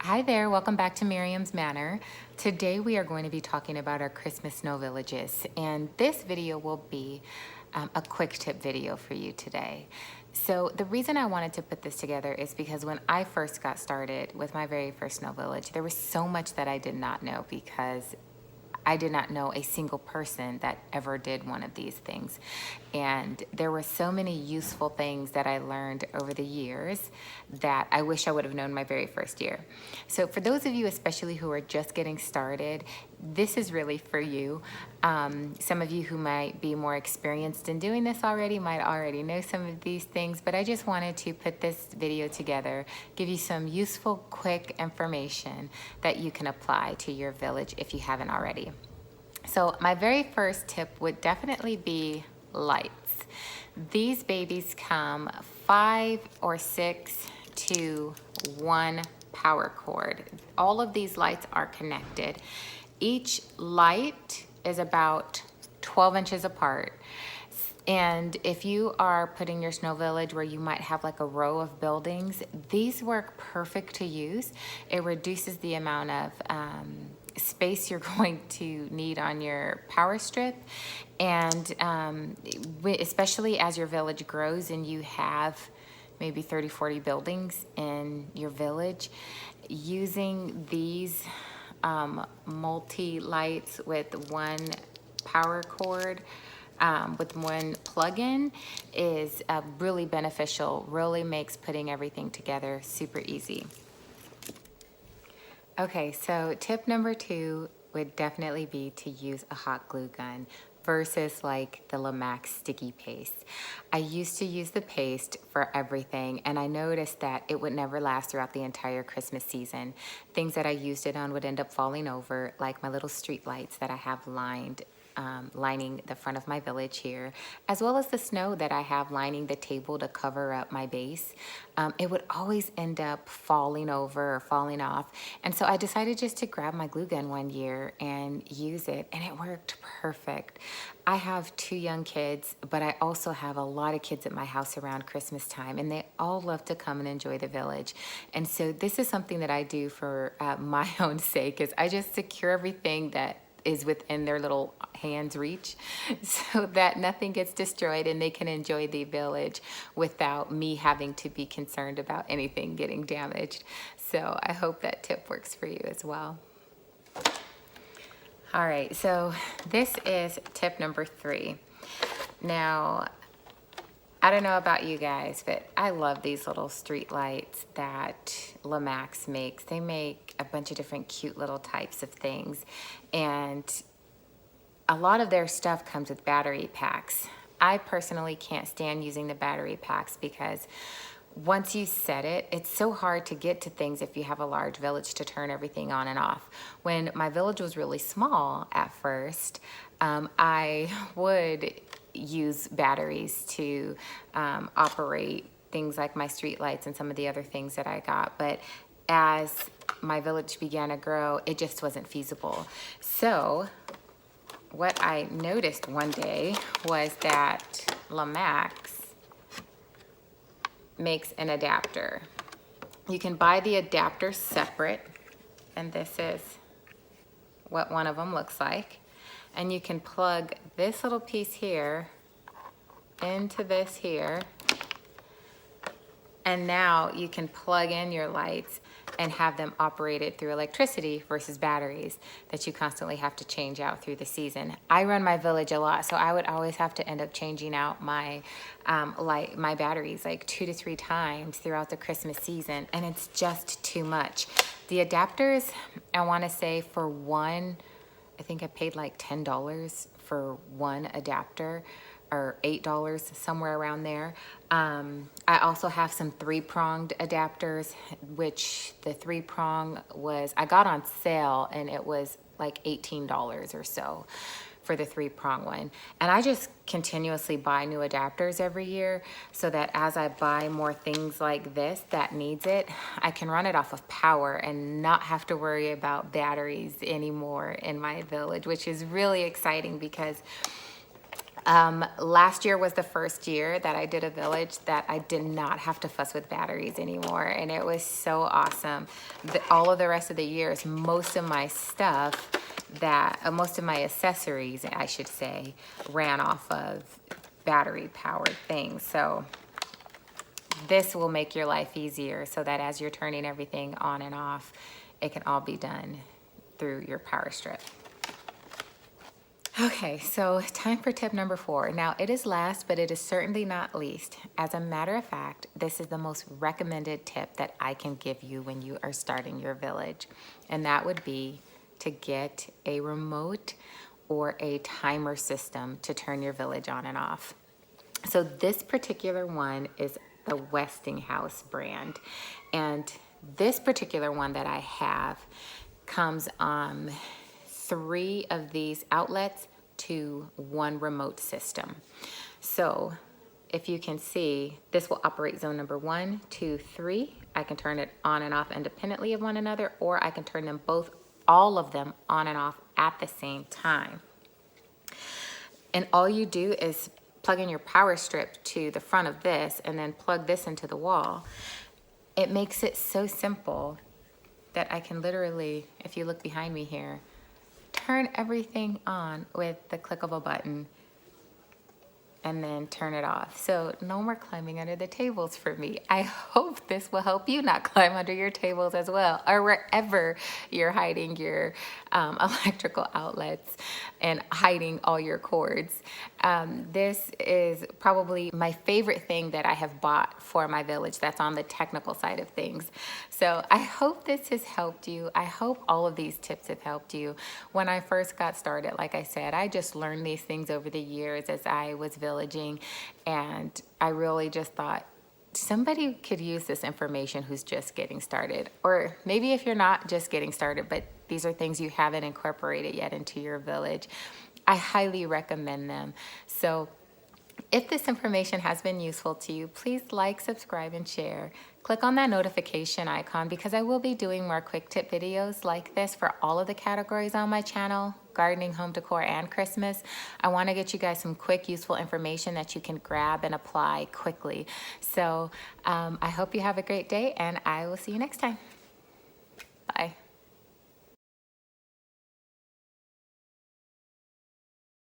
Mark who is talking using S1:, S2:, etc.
S1: Hi there, welcome back to Miriam's Manor. Today we are going to be talking about our Christmas snow villages, and this video will be a quick tip video for you today. So the reason I wanted to put this together is because when I first got started with my very first snow village, there was so much that I did not know because I did not know a single person that ever did one of these things. And there were so many useful things that I learned over the years that I wish I would have known my very first year. So for those of you, especially who are just getting started, this is really for you. Some of you who might be more experienced in doing this already might already know some of these things, but I just wanted to put this video together, give you some useful, quick information that you can apply to your village if you haven't already. So my very first tip would definitely be lights. These babies come 5 or 6 to 1 power cord. All of these lights are connected. Each light is about 12 inches apart. And if you are putting your snow village where you might have like a row of buildings, these work perfect to use. It reduces the amount of space you're going to need on your power strip. And especially as your village grows and you have maybe 30, 40 buildings in your village, using these multi-lights with one power cord with one plug-in is really beneficial, really makes putting everything together super easy. Okay, so tip number 2 would definitely be to use a hot glue gun versus like the Lamax sticky paste. I used to use the paste for everything, and I noticed that it would never last throughout the entire Christmas season. Things that I used it on would end up falling over, like my little street lights that I have lining the front of my village here, as well as the snow that I have lining the table to cover up my base. It would always end up falling over or falling off. And so I decided just to grab my glue gun one year and use it, and it worked perfect. I have 2 young kids, but I also have a lot of kids at my house around Christmas time, and they all love to come and enjoy the village. And so this is something that I do for my own sake, is I just secure everything that is within their little hands reach so that nothing gets destroyed and they can enjoy the village without me having to be concerned about anything getting damaged. So I hope that tip works for you as well. All right, so this is tip number 3. Now, I don't know about you guys, but I love these little street lights that Lamax makes. They make a bunch of different cute little types of things, and a lot of their stuff comes with battery packs. I personally can't stand using the battery packs because once you set it, it's so hard to get to things if you have a large village to turn everything on and off. When my village was really small at first, I would use batteries to operate things like my street lights and some of the other things that I got. But as my village began to grow, it just wasn't feasible. So what I noticed one day was that Lamax makes an adapter. You can buy the adapter separate, and this is what one of them looks like. And you can plug this little piece here into this here, and now you can plug in your lights and have them operated through electricity versus batteries that you constantly have to change out through the season. I run my village a lot, so I would always have to end up changing out my my batteries like 2 to 3 times throughout the Christmas season, and it's just too much. The adapters, I want to say for one, I think I paid like $10 for one adapter, or $8, somewhere around there. I also have some 3-pronged adapters, which the 3-prong was, I got on sale, and it was like $18 or so for the 3-prong one. And I just continuously buy new adapters every year so that as I buy more things like this that needs it, I can run it off of power and not have to worry about batteries anymore in my village, which is really exciting because Last year was the first year that I did a village that I did not have to fuss with batteries anymore, and it was so awesome. All of the rest of the years, most of my stuff most of my accessories, I should say, ran off of battery powered things. So this will make your life easier so that as you're turning everything on and off, it can all be done through your power strip. Okay, so time for tip number 4. Now, it is last, but it is certainly not least. As a matter of fact, this is the most recommended tip that I can give you when you are starting your village. And that would be to get a remote or a timer system to turn your village on and off. So this particular one is the Westinghouse brand. And this particular one that I have comes on 3 of these outlets to 1 remote system. So if you can see, this will operate zone number 1, 2, 3. I can turn it on and off independently of one another, or I can turn them both, all of them, on and off at the same time. And all you do is plug in your power strip to the front of this and then plug this into the wall. It makes it so simple that I can literally, if you look behind me here, turn everything on with the click of a button and then turn it off. So no more climbing under the tables for me. I hope this will help you not climb under your tables as well, or wherever you're hiding your electrical outlets and hiding all your cords. This is probably my favorite thing that I have bought for my village that's on the technical side of things. So I hope this has helped you. I hope all of these tips have helped you. When I first got started, like I said, I just learned these things over the years as I was villaging, and I really just thought somebody could use this information who's just getting started, or maybe if you're not just getting started, but these are things you haven't incorporated yet into your village. I highly recommend them. So if this information has been useful to you, please like, subscribe, and share. Click on that notification icon because I will be doing more quick tip videos like this for all of the categories on my channel: gardening, home decor, and Christmas. I want to get you guys some quick, useful information that you can grab and apply quickly. So I hope you have a great day, and I will see you next time.